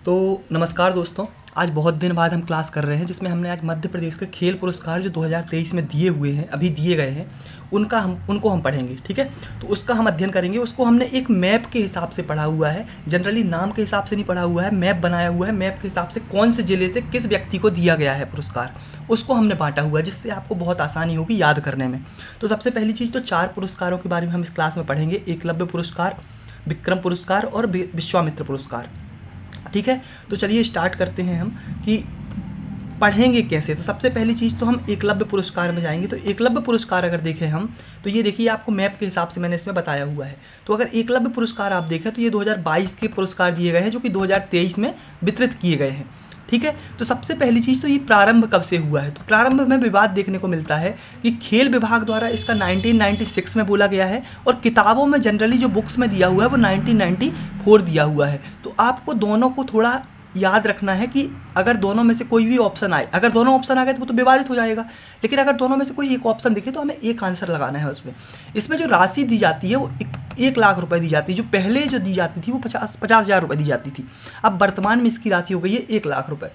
तो नमस्कार दोस्तों। आज बहुत दिन बाद हम क्लास कर रहे हैं जिसमें हमने आज मध्य प्रदेश के खेल पुरस्कार जो 2023 में दिए हुए हैं, अभी दिए गए हैं, उनको हम पढ़ेंगे। ठीक है, तो उसका हम अध्ययन करेंगे। उसको हमने एक मैप के हिसाब से पढ़ा हुआ है, जनरली नाम के हिसाब से नहीं पढ़ा हुआ है, मैप बनाया हुआ है। मैप के हिसाब से कौन से ज़िले से किस व्यक्ति को दिया गया है पुरस्कार, उसको हमने बांटा हुआ है, जिससे आपको बहुत आसानी होगी याद करने में। तो सबसे पहली चीज़ तो 4 पुरस्कारों के बारे में हम इस क्लास में पढ़ेंगे: एकलव्य पुरस्कार, विक्रम पुरस्कार और विश्वामित्र पुरस्कार। ठीक है, तो चलिए स्टार्ट करते हैं हम कि पढ़ेंगे कैसे। तो सबसे पहली चीज़ तो हम एकलव्य पुरस्कार में जाएंगे। तो एकलव्य पुरस्कार अगर देखें हम, तो ये देखिए आपको मैप के हिसाब से मैंने इसमें बताया हुआ है। तो अगर एकलव्य पुरस्कार आप देखें तो ये 2022 के पुरस्कार दिए गए हैं, जो कि 2023 में वितरित किए गए हैं। ठीक है, तो सबसे पहली चीज़ तो ये प्रारंभ कब से हुआ है। तो प्रारंभ में विवाद देखने को मिलता है कि खेल विभाग द्वारा इसका 1996 में बोला गया है, और किताबों में जनरली जो बुक्स में दिया हुआ है वो 1994 दिया हुआ है। तो आपको दोनों को थोड़ा याद रखना है कि अगर दोनों में से कोई भी ऑप्शन आए, अगर दोनों ऑप्शन आ गए तो वो तो विवादित हो जाएगा, लेकिन अगर दोनों में से कोई एक ऑप्शन दिखे तो हमें एक आंसर लगाना है उसमें। इसमें जो राशि दी जाती है वो 1 लाख रुपए दी जाती है। जो पहले जो दी जाती थी वो 50,000 रुपये दी जाती थी। अब वर्तमान में इसकी राशि हो गई है 1 लाख रुपये।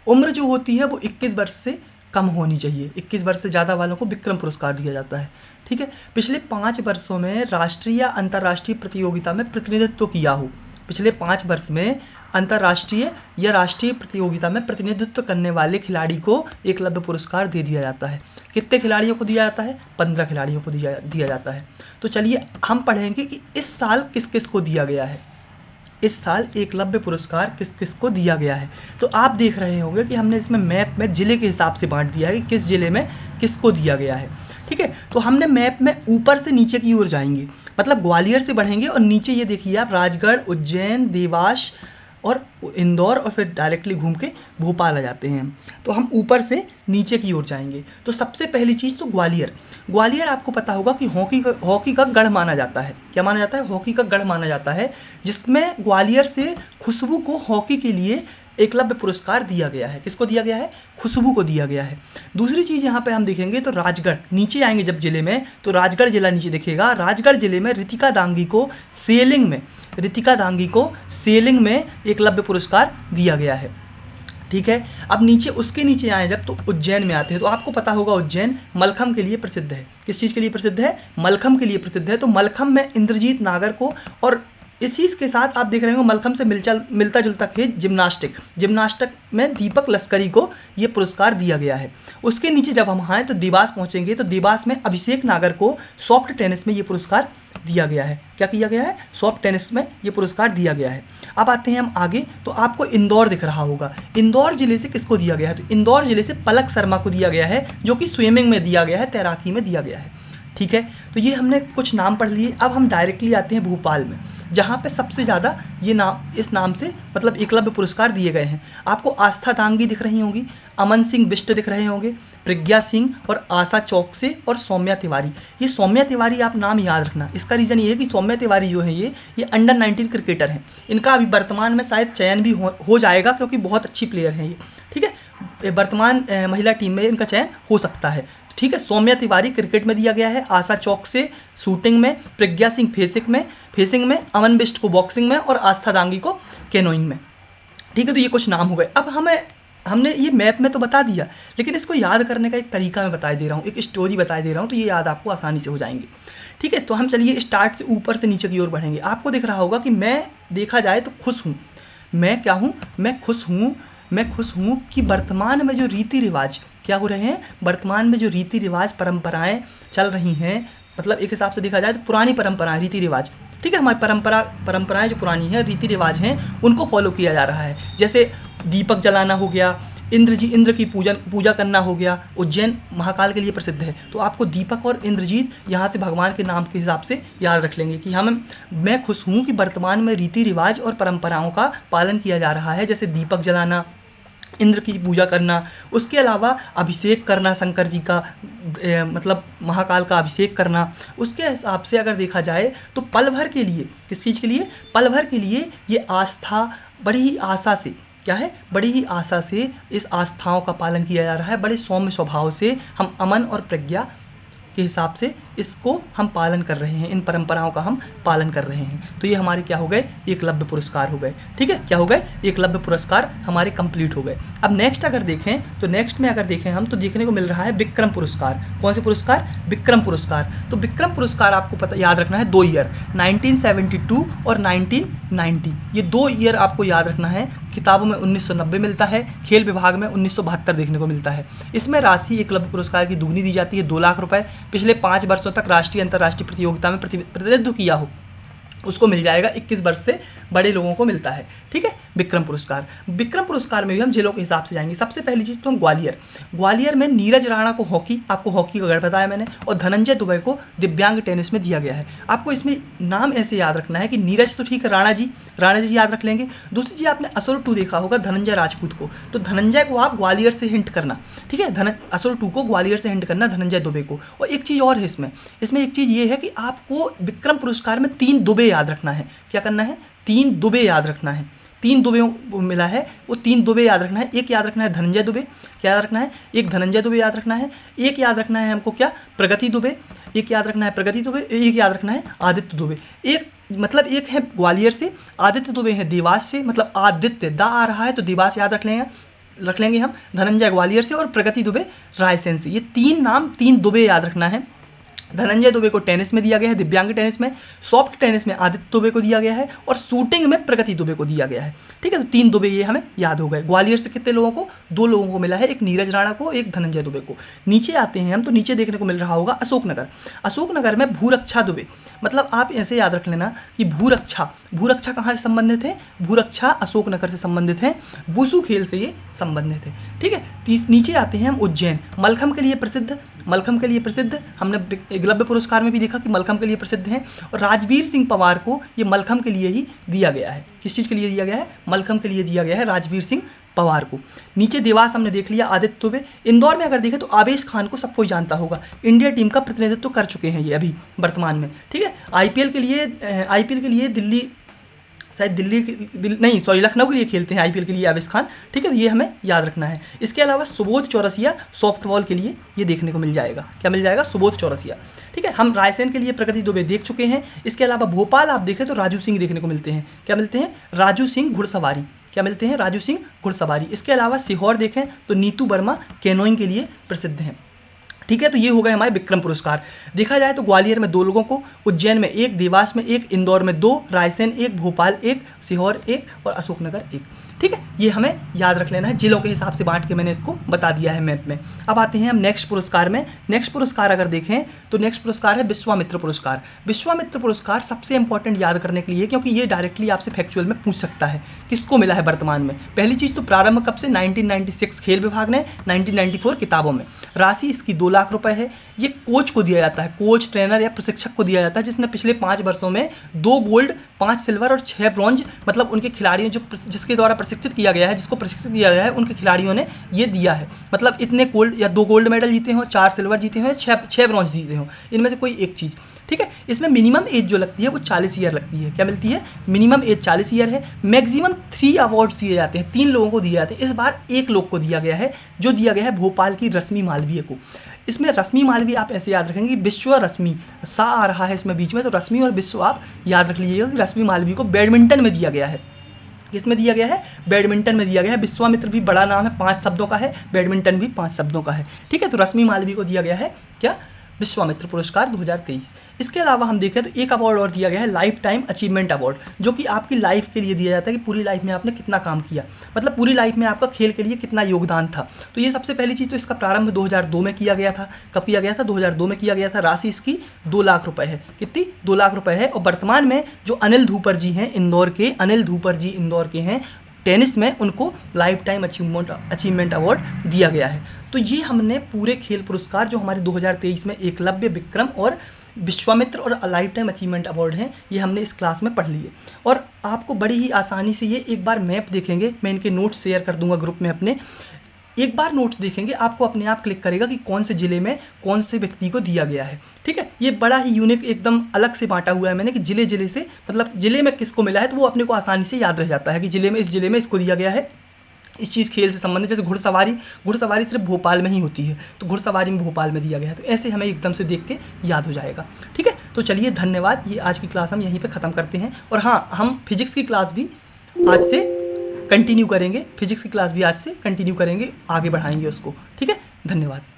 उम्र जो होती है वो 21 वर्ष से कम होनी चाहिए। 21 वर्ष से ज़्यादा वालों को विक्रम पुरस्कार दिया जाता है। ठीक है, पिछले 5 वर्षों में राष्ट्रीय या अंतर्राष्ट्रीय प्रतियोगिता में प्रतिनिधित्व किया हो, पिछले 5 वर्ष में अंतर्राष्ट्रीय या राष्ट्रीय प्रतियोगिता में प्रतिनिधित्व करने वाले खिलाड़ी को एकलव्य पुरस्कार दे दिया जाता है। कितने खिलाड़ियों को दिया जाता है? 15 खिलाड़ियों को दिया जाता है। तो चलिए हम पढ़ेंगे कि इस साल किस किस को दिया गया है। इस साल एकलव्य पुरस्कार किस किस को दिया गया है। तो आप देख रहे होंगे कि हमने इसमें मैप में ज़िले के हिसाब से बांट दिया है कि किस ज़िले में किसको दिया गया है। ठीक है, तो हमने मैप में ऊपर से नीचे की ओर जाएंगे, मतलब ग्वालियर से बढ़ेंगे और नीचे ये देखिए आप राजगढ़, उज्जैन, देवास और इंदौर, और फिर डायरेक्टली घूम के भोपाल आ जाते हैं। तो हम ऊपर से नीचे की ओर जाएंगे। तो सबसे पहली चीज़ तो ग्वालियर आपको पता होगा कि हॉकी का गढ़ माना जाता है। क्या माना जाता है? हॉकी का गढ़ माना जाता है, जिसमें ग्वालियर से खुशबू को हॉकी के लिए एकलव्य पुरस्कार दिया गया है। किसको दिया गया है? खुशबू को दिया गया है। दूसरी चीज़ यहाँ पे हम देखेंगे तो राजगढ़, नीचे आएंगे जब जिले में तो राजगढ़ जिला नीचे दिखेगा। राजगढ़ जिले में ऋतिका दांगी को सेलिंग में एकलव्य पुरस्कार दिया गया है। ठीक है, अब नीचे उसके नीचे आए जब तो उज्जैन में आते हैं। तो आपको पता होगा उज्जैन मलखम के लिए प्रसिद्ध है। किस चीज़ के लिए प्रसिद्ध है? मलखम के लिए प्रसिद्ध है। तो मलखम में इंद्रजीत नागर को, और इसी के साथ आप देख रहे हो मलखम से मिलता जुलता खेल जिम्नास्टिक में दीपक लश्करी को ये पुरस्कार दिया गया है। उसके नीचे जब हम आए तो देवास पहुंचेंगे तो देवास में अभिषेक नागर को सॉफ्ट टेनिस में ये पुरस्कार दिया गया है। क्या किया गया है? सॉफ्ट टेनिस में ये पुरस्कार दिया गया है। अब आते हैं हम आगे, तो आपको इंदौर दिख रहा होगा। इंदौर जिले से किसको दिया गया है? तो इंदौर जिले से पलक शर्मा को दिया गया है, जो कि स्विमिंग में दिया गया है, तैराकी में दिया गया है। ठीक है, तो ये हमने कुछ नाम पढ़ लिए। अब हम डायरेक्टली आते हैं भोपाल में, जहाँ पे सबसे ज़्यादा इस नाम से मतलब एकलव्य पुरस्कार दिए गए हैं। आपको आस्था दांगी दिख रही होंगी, अमन सिंह बिष्ट दिख रहे होंगे, प्रज्ञा सिंह और आशा चौकसे और सौम्या तिवारी। ये सौम्या तिवारी आप नाम याद रखना। इसका रीज़न ये है कि सौम्या तिवारी जो है ये अंडर 19 क्रिकेटर हैं। इनका अभी वर्तमान में शायद चयन भी हो जाएगा, क्योंकि बहुत अच्छी प्लेयर हैं ये। ठीक है, वर्तमान महिला टीम में इनका चयन हो सकता है। ठीक है, सौम्या तिवारी क्रिकेट में दिया गया है, आशा चौकसे शूटिंग में, प्रज्ञा सिंह फेसिंग में, अमन बिष्ट को बॉक्सिंग में और आस्था दांगी को कैनोइंग में। ठीक है, तो ये कुछ नाम हो गए। अब हमने ये मैप में तो बता दिया, लेकिन इसको याद करने का एक तरीका मैं बता दे रहा हूँ, एक स्टोरी बता दे रहा हूँ, तो ये याद आपको आसानी से हो जाएंगे। ठीक है, तो हम चलिए स्टार्ट से ऊपर से नीचे की ओर बढ़ेंगे। आपको दिख रहा होगा कि मैं देखा जाए तो खुश हूँ। मैं क्या हूँ? मैं खुश हूँ कि वर्तमान में जो रीति रिवाज क्या हो रहे हैं, वर्तमान में जो रीति रिवाज परंपराएं चल रही हैं, मतलब एक हिसाब से देखा जाए तो पुरानी परंपराएं, रीति रिवाज। ठीक है, हमारी परंपराएं जो पुरानी हैं, रीति रिवाज हैं, उनको फॉलो किया जा रहा है। जैसे दीपक जलाना हो गया, इंद्र की पूजा करना हो गया। उज्जैन महाकाल के लिए प्रसिद्ध है, तो आपको दीपक और इंद्रजीत यहाँ से भगवान के नाम के हिसाब से याद रख लेंगे कि मैं खुश हूँ कि वर्तमान में रीति रिवाज और परंपराओं का पालन किया जा रहा है। जैसे दीपक जलाना, इंद्र की पूजा करना, उसके अलावा अभिषेक करना शंकर जी का, मतलब महाकाल का अभिषेक करना। उसके हिसाब से अगर देखा जाए तो पल भर के लिए, किस चीज़ के लिए? पल भर के लिए ये आस्था बड़ी ही आशा से, क्या है? बड़ी ही आशा से इस आस्थाओं का पालन किया जा रहा है। बड़े सौम्य स्वभाव से हम अमन और प्रज्ञा के हिसाब से इसको हम पालन कर रहे हैं, इन परंपराओं का हम पालन कर रहे हैं। तो ये हमारे क्या हो गए, एकलव्य पुरस्कार हो गए। ठीक है, क्या हो गए, एकलव्य पुरस्कार हमारे कंप्लीट हो गए। अब नेक्स्ट अगर देखें तो नेक्स्ट में अगर देखें हम तो देखने को मिल रहा है विक्रम पुरस्कार। कौन से पुरस्कार, विक्रम पुरस्कार। तो विक्रम पुरस्कार आपको पता याद रखना है, 2 ईयर 1972 और 1990, ये 2 ईयर आपको याद रखना है। किताबों में 1990 मिलता है, खेल विभाग में 1972 देखने को मिलता है। इसमें राशि एकलव्य पुरस्कार की दुगनी दी जाती है, 2 लाख रुपए। पिछले 5 वर्षों तक राष्ट्रीय अंतर्राष्ट्रीय प्रतियोगिता में प्रतिनिधित्व किया हो उसको मिल जाएगा, 21 वर्ष से बड़े लोगों को मिलता है। ठीक है, विक्रम पुरस्कार। विक्रम पुरस्कार में भी हम जिलों के हिसाब से जाएंगे। सबसे पहली चीज़ तो हम ग्वालियर में नीरज राणा को हॉकी, आपको हॉकी का गढ़ बताया मैंने, और धनंजय दुबे को दिव्यांग टेनिस में दिया गया है। आपको इसमें नाम ऐसे याद रखना है कि नीरज तो ठीक है, राणा जी याद रख लेंगे। दूसरी चीज़ आपने असुर 2 देखा होगा धनंजय राजपूत को, तो धनंजय को आप ग्वालियर से हिंट करना। ठीक है, असुर 2 को ग्वालियर से हिंट करना, धनंजय दुबे को। और एक चीज़ और है इसमें एक चीज़ ये है कि आपको विक्रम पुरस्कार में 3 दुबे याद रखना है। क्या करना है, 3 दुबे याद रखना है। 3 दुबे मिला है, वो 3 दुबे याद रखना है। एक याद रखना है धनंजय दुबे, क्या याद रखना है, एक धनंजय दुबे याद रखना है। एक याद रखना है हमको क्या, प्रगति दुबे, एक याद रखना है प्रगति दुबे, एक याद रखना है आदित्य दुबे। एक मतलब एक है ग्वालियर से, आदित्य दुबे है देवास से, मतलब आदित्य दा आ रहा है तो देवास याद रख लेंगे हम। धनंजय ग्वालियर से और प्रगति दुबे रायसेन से। ये 3 नाम, 3 दुबे याद रखना है। धनंजय दुबे को टेनिस में दिया गया है, दिव्यांग टेनिस में। सॉफ्ट टेनिस में आदित्य दुबे को दिया गया है और शूटिंग में प्रगति दुबे को दिया गया है। ठीक है, तो 3 दुबे ये हमें याद हो गए। ग्वालियर से कितने लोगों को, 2 लोगों को मिला है, एक नीरज राणा को, एक धनंजय दुबे को। नीचे आते हैं हम तो नीचे देखने को मिल रहा होगा अशोकनगर में भूरक्षा दुबे। मतलब आप ऐसे याद रख लेना कि भूरक्षा कहाँ से संबंधित है, भूरक्षा अशोकनगर से संबंधित है, वुशु खेल से ये संबंधित है। ठीक है, नीचे आते हैं हम उज्जैन, मलखम के लिए प्रसिद्ध। हमने एकलव्य पुरस्कार में भी देखा कि मलखम के लिए प्रसिद्ध हैं। और राजवीर सिंह पवार को ये मलखम के लिए ही दिया गया है। किस चीज़ के लिए दिया गया है, मलखम के लिए दिया गया है राजवीर सिंह पवार को। नीचे देवास हमने देख लिया, आदित्य दुबे। इंदौर में अगर देखें तो आवेश खान को सब कोई जानता होगा, इंडिया टीम का प्रतिनिधित्व कर चुके हैं ये अभी वर्तमान में। ठीक है, आईपीएल के लिए लखनऊ के लिए खेलते हैं आईपीएल के लिए आवेश खान। ठीक है, तो ये हमें याद रखना है। इसके अलावा सुबोध चौरसिया सॉफ्टबॉल के लिए ये देखने को मिल जाएगा। क्या मिल जाएगा, सुबोध चौरसिया। ठीक है, हम रायसेन के लिए प्रगति दुबे देख चुके हैं। इसके अलावा भोपाल आप देखें तो राजू सिंह देखने को मिलते हैं। क्या मिलते हैं, राजू सिंह घुड़सवारी। क्या मिलते हैं, राजू सिंह घुड़सवारी। इसके अलावा सीहोर देखें तो नीतू वर्मा कैनोइंग के लिए प्रसिद्ध हैं। ठीक है, तो ये हो गए हमारे विक्रम पुरस्कार। देखा जाए तो ग्वालियर में 2 लोगों को, उज्जैन में 1, देवास में 1, इंदौर में 2, रायसेन 1, भोपाल 1, सीहोर 1 और अशोकनगर 1। ठीक है, ये हमें याद रख लेना है। जिलों के हिसाब से बांट के मैंने इसको बता दिया है मैप में। अब आते हैं हम नेक्स्ट पुरस्कार में। नेक्स्ट पुरस्कार अगर देखें तो नेक्स्ट पुरस्कार है विश्वामित्र पुरस्कार। विश्वामित्र पुरस्कार सबसे इंपॉर्टेंट याद करने के लिए, क्योंकि ये डायरेक्टली आपसे फैक्चुअल में पूछ सकता है किसको मिला है वर्तमान में। पहली चीज़ तो प्रारंभ कब से, 1996 खेल विभाग ने, 1994 किताबों में। राशि इसकी 2 लाख रुपए है। ये कोच को दिया जाता है, कोच, ट्रेनर या प्रशिक्षक को दिया जाता है जिसने पिछले 5 वर्षों में 2 गोल्ड, 5 सिल्वर और 6 ब्रॉन्ज, मतलब उनके खिलाड़ियों जिसके द्वारा प्रशिक्षित किया गया है, जिसको प्रशिक्षित किया गया है, उनके खिलाड़ियों ने ये दिया है। मतलब इतने गोल्ड या 2 गोल्ड मेडल जीते हों, 4 सिल्वर जीते हों, 6 ब्रॉन्ज जीते हों, इनमें से कोई एक चीज़। ठीक है, इसमें मिनिमम एज जो लगती है वो 40 ईयर लगती है। क्या मिलती है, मिनिमम एज 40 ईयर है। मैक्सिमम 3 अवार्ड्स दिए जाते हैं, 3 लोगों को दिए जाते हैं। इस बार 1 लोग को दिया गया है, जो दिया गया है भोपाल की रश्मि मालवीय को। इसमें रश्मि मालवीय आप ऐसे याद रखेंगे, विश्व रश्मि सा आ रहा है इसमें बीच में, तो रश्मि और विश्व आप याद रख लीजिएगा कि रश्मि मालवीय को बैडमिंटन में दिया गया है। किसमें दिया गया है, बैडमिंटन में दिया गया है। विश्वामित्र भी बड़ा नाम है, 5 शब्दों का है, बैडमिंटन भी 5 शब्दों का है। ठीक है, तो रश्मि मालवीय को दिया गया है क्या, विश्वामित्र पुरस्कार 2023। इसके अलावा हम देखें तो एक अवार्ड और दिया गया है, लाइफ टाइम अचीवमेंट अवार्ड, जो कि आपकी लाइफ के लिए दिया जाता है कि पूरी लाइफ में आपने कितना काम किया, मतलब पूरी लाइफ में आपका खेल के लिए कितना योगदान था। तो ये सबसे पहली चीज़ तो इसका प्रारंभ 2002 में किया गया था। कब किया गया था, 2002 में किया गया था। राशि इसकी 2 लाख रुपए है। कितनी, 2 लाख रुपए है। और वर्तमान में जो अनिल धूपर जी हैं इंदौर के हैं टेनिस में, उनको लाइफ टाइम अचीवमेंट अवार्ड दिया गया है। तो ये हमने पूरे खेल पुरस्कार जो हमारे 2023 में एकलव्य, विक्रम और विश्वामित्र और लाइफ टाइम अचीवमेंट अवार्ड हैं, ये हमने इस क्लास में पढ़ लिए। और आपको बड़ी ही आसानी से ये एक बार मैप देखेंगे, मैं इनके नोट्स शेयर कर दूंगा ग्रुप में अपने। एक बार नोट्स देखेंगे आपको अपने आप क्लिक करेगा कि कौन से ज़िले में कौन से व्यक्ति को दिया गया है। ठीक है, ये बड़ा ही यूनिक, एकदम अलग से बांटा हुआ है मैंने कि ज़िले से, मतलब ज़िले में किसको मिला है तो वो अपने को आसानी से याद रह जाता है कि इस ज़िले में इसको दिया गया है, इस चीज़ खेल से संबंधित, जैसे घुड़सवारी सिर्फ भोपाल में ही होती है, तो घुड़सवारी में भोपाल में दिया गया है, तो ऐसे हमें एकदम से देख के याद हो जाएगा। ठीक है, तो चलिए धन्यवाद, ये आज की क्लास हम यहीं पे ख़त्म करते हैं। और हाँ, हम फिजिक्स की क्लास भी आज से कंटिन्यू करेंगे, फिजिक्स की क्लास भी आज से कंटिन्यू करेंगे, आगे बढ़ाएंगे उसको। ठीक है, धन्यवाद।